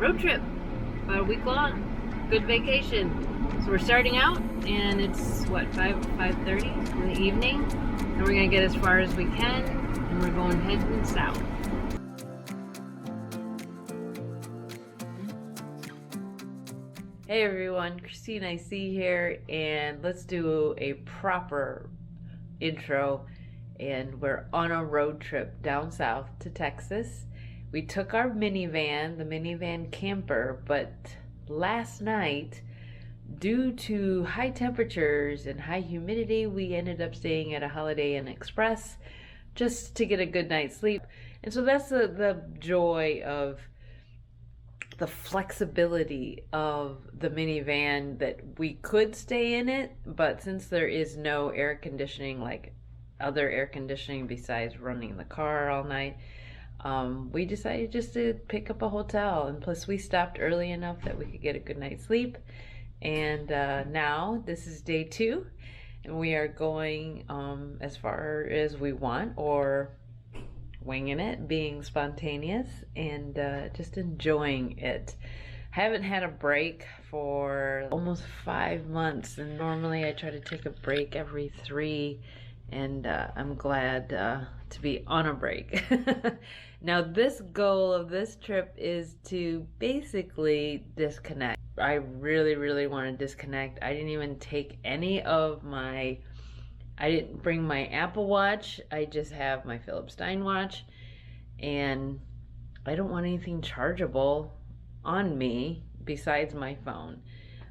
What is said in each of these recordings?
road trip, about a week long. Good vacation. So we're starting out, and it's what, 5:30 in the evening, and we're gonna get as far as we can, and we're going heading south. Hey everyone, Christine I see here, and let's do a proper intro. And we're on a road trip down south to Texas. We took our minivan, the minivan camper, but last night, due to high temperatures and high humidity, we ended up staying at a Holiday Inn Express just to get a good night's sleep. And so that's the joy of the flexibility of the minivan, that we could stay in it, but since there is no air conditioning like other air conditioning besides running the car all night, we decided just to pick up a hotel, and plus we stopped early enough that we could get a good night's sleep. And now this is day 2, and we are going as far as we want, or winging it, being spontaneous, and just enjoying it. I haven't had a break for almost 5 months, and normally I try to take a break every 3, and I'm glad to be on a break. Now this goal of this trip is to basically disconnect. I really want to disconnect. I didn't even take any of I didn't bring my Apple Watch. I just have my Philip Stein watch, and I don't want anything chargeable on me besides my phone.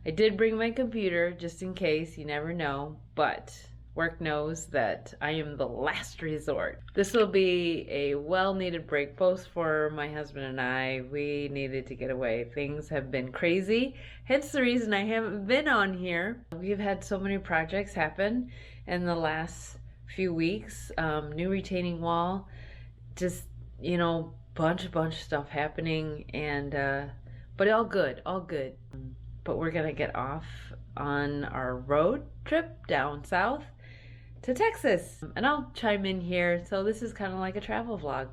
I did bring my computer just in case, you never know, but work knows that I am the last resort. This will be a well-needed break, both for my husband and I. We needed to get away. Things have been crazy, hence the reason I haven't been on here. We've had so many projects happen in the last few weeks. New retaining wall, just, you know, bunch of stuff happening, and but all good. But we're gonna get off on our road trip down south to Texas, and I'll chime in here. So this is kind of like a travel vlog.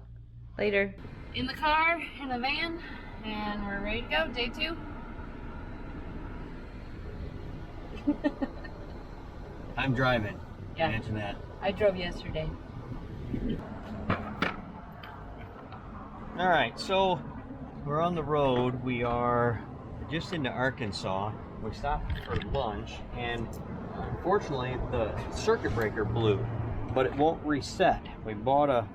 Later. In the car, in the van, and we're ready to go. Day 2. I'm driving. Yeah. Imagine that. I drove yesterday. All right, so we're on the road. We are just into Arkansas. We stopped for lunch, and unfortunately the circuit breaker blew, but it won't reset. We bought a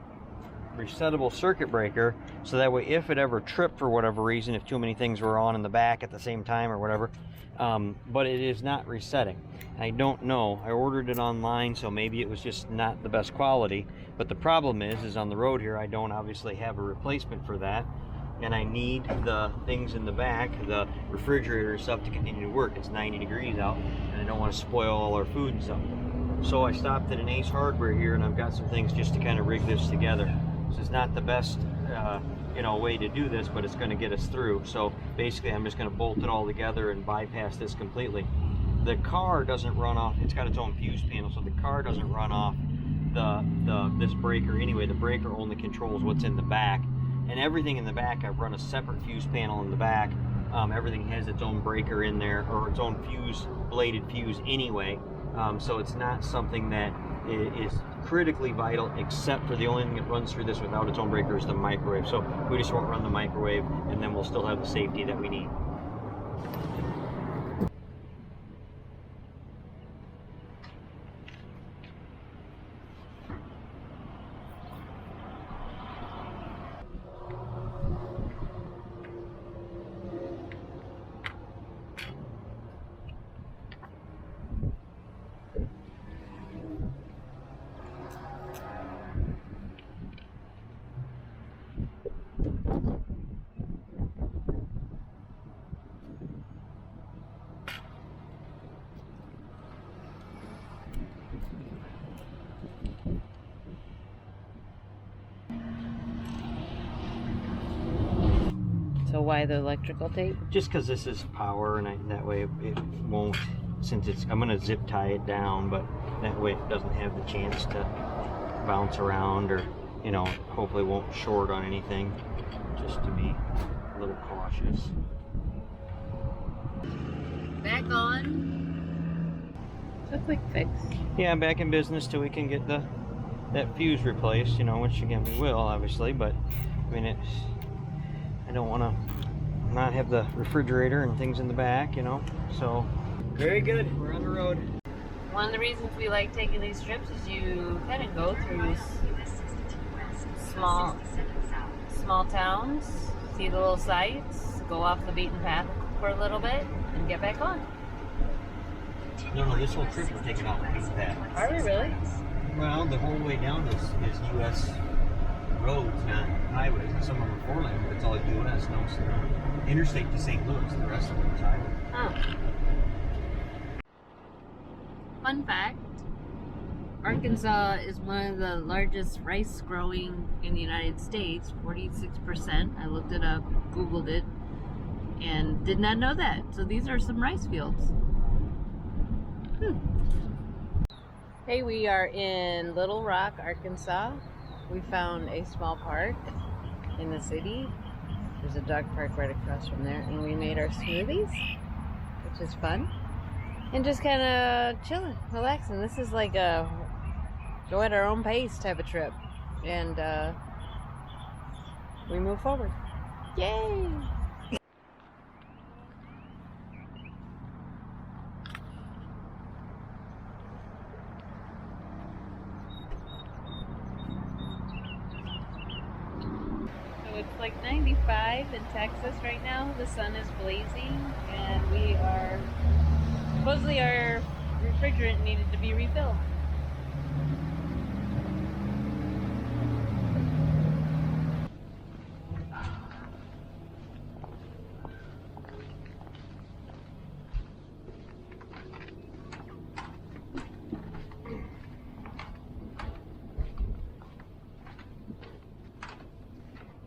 resettable circuit breaker, so that way if it ever tripped for whatever reason, if too many things were on in the back at the same time or whatever, but it is not resetting. I don't know. I ordered it online, so maybe it was just not the best quality. But the problem is on the road here, I don't obviously have a replacement for that, and I need the things in the back, the refrigerator and stuff, to continue to work. It's 90 degrees out, and I don't want to spoil all our food and stuff. So I stopped at an Ace Hardware here, and I've got some things just to kind of rig this together. This is not the best way to do this, but it's going to get us through. So basically I'm just going to bolt it all together and bypass this completely. The car doesn't run off, it's got its own fuse panel, so the car doesn't run off this breaker anyway. The breaker only controls what's in the back, and everything in the back, I've run a separate fuse panel in the back. Everything has its own breaker in there, or its own bladed fuse anyway, so it's not something that is critically vital, except for the only thing that runs through this without its own breaker is the microwave. So we just won't run the microwave, and then we'll still have the safety that we need. So why the electrical tape? Just because this is power, and that way it won't, since I'm going to zip tie it down, but that way it doesn't have the chance to bounce around, or, you know, hopefully won't short on anything, just to be little cautious. Back on. It's a quick fix. Yeah, I'm back in business till we can get that fuse replaced, you know, which again we will, obviously, but I mean, I don't want to not have the refrigerator and things in the back, you know, so very good. We're on the road. One of the reasons we like taking these trips is you kind of go through small towns, see the little sights, go off the beaten path for a little bit, and get back on. No, this whole trip we're taking off the beaten path. Are we really? Well, the whole way down is U.S. roads, not highways. And some of them are 4-lane, but it's all U.S. No, so interstate to St. Louis. The rest of them is highway. Oh. Fun fact, Arkansas is one of the largest rice growing in the United States, 46%. I looked it up, Googled it, and did not know that. So these are some rice fields. Hey, we are in Little Rock, Arkansas. We found a small park in the city. There's a dog park right across from there, and we made our smoothies, which is fun. And just kind of chilling, relaxing. This is like a go at our own pace type of trip. And we move forward. Yay! So it's like 95 in Texas right now. The sun is blazing, and we are supposedly our refrigerant needed to be refilled.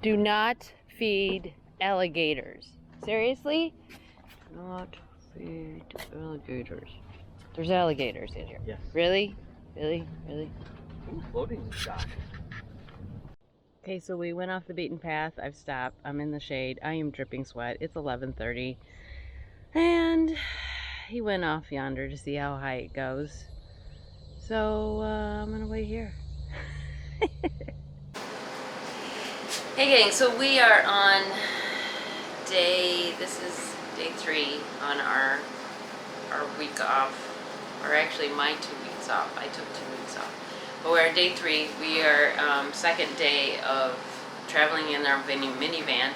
Do not feed alligators. Seriously? Not feed alligators. There's alligators in here. Yes. Really? Really? Really? Ooh, loading dock. Okay, so we went off the beaten path. I've stopped. I'm in the shade. I am dripping sweat. It's 11:30. And he went off yonder to see how high it goes. So I'm gonna wait here. Hey gang, so we are on this is day 3 on our week off, or actually my 2 weeks off. I took 2 weeks off. But we're at day 3. We are second day of traveling in our minivan.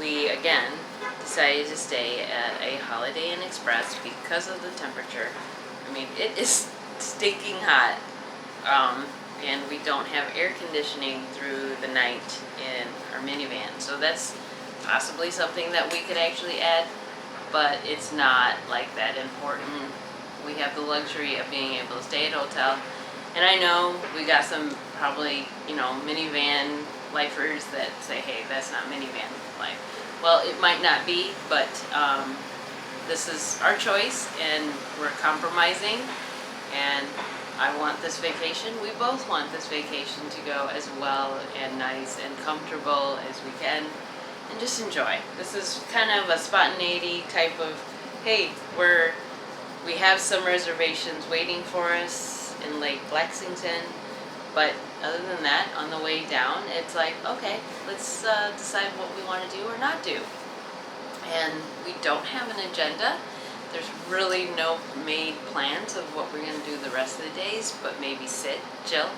We again decided to stay at a Holiday Inn Express because of the temperature. I mean, it is stinking hot. And we don't have air conditioning through the night in our minivan. So that's possibly something that we could actually add, but it's not like that important. We have the luxury of being able to stay at a hotel. And I know we got some probably, you know, minivan lifers that say, hey, that's not minivan life. Well, it might not be, but this is our choice and we're compromising, and I want this vacation. We both want this vacation to go as well and nice and comfortable as we can and just enjoy. This is kind of a spontaneity type of, hey, we have some reservations waiting for us in Lake Lexington, but other than that, on the way down, it's like, okay, let's decide what we want to do or not do. And we don't have an agenda. There's really no made plans of what we're going to do the rest of the days, but maybe sit, chill,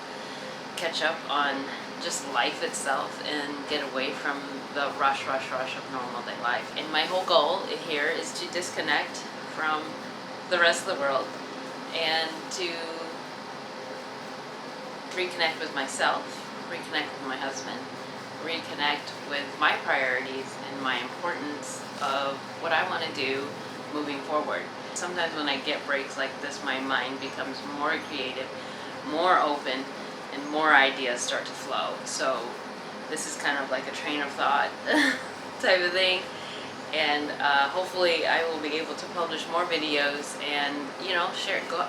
catch up on just life itself and get away from the rush of normal day life. And my whole goal here is to disconnect from the rest of the world and to reconnect with myself, reconnect with my husband, reconnect with my priorities and my importance of what I want to do moving forward. Sometimes when I get breaks like this, my mind becomes more creative, more open, and more ideas start to flow. So this is kind of like a train of thought type of thing. And hopefully I will be able to publish more videos and, you know,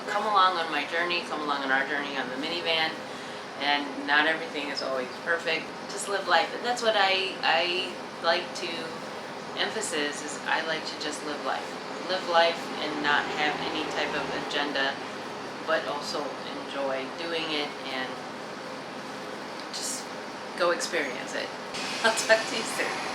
come along on my journey, come along on our journey on the minivan. And not everything is always perfect. Just live life. And that's what I like to emphasis is I like to just live life. Live life and not have any type of agenda, but also enjoy doing it and just go experience it. I'll talk to you soon.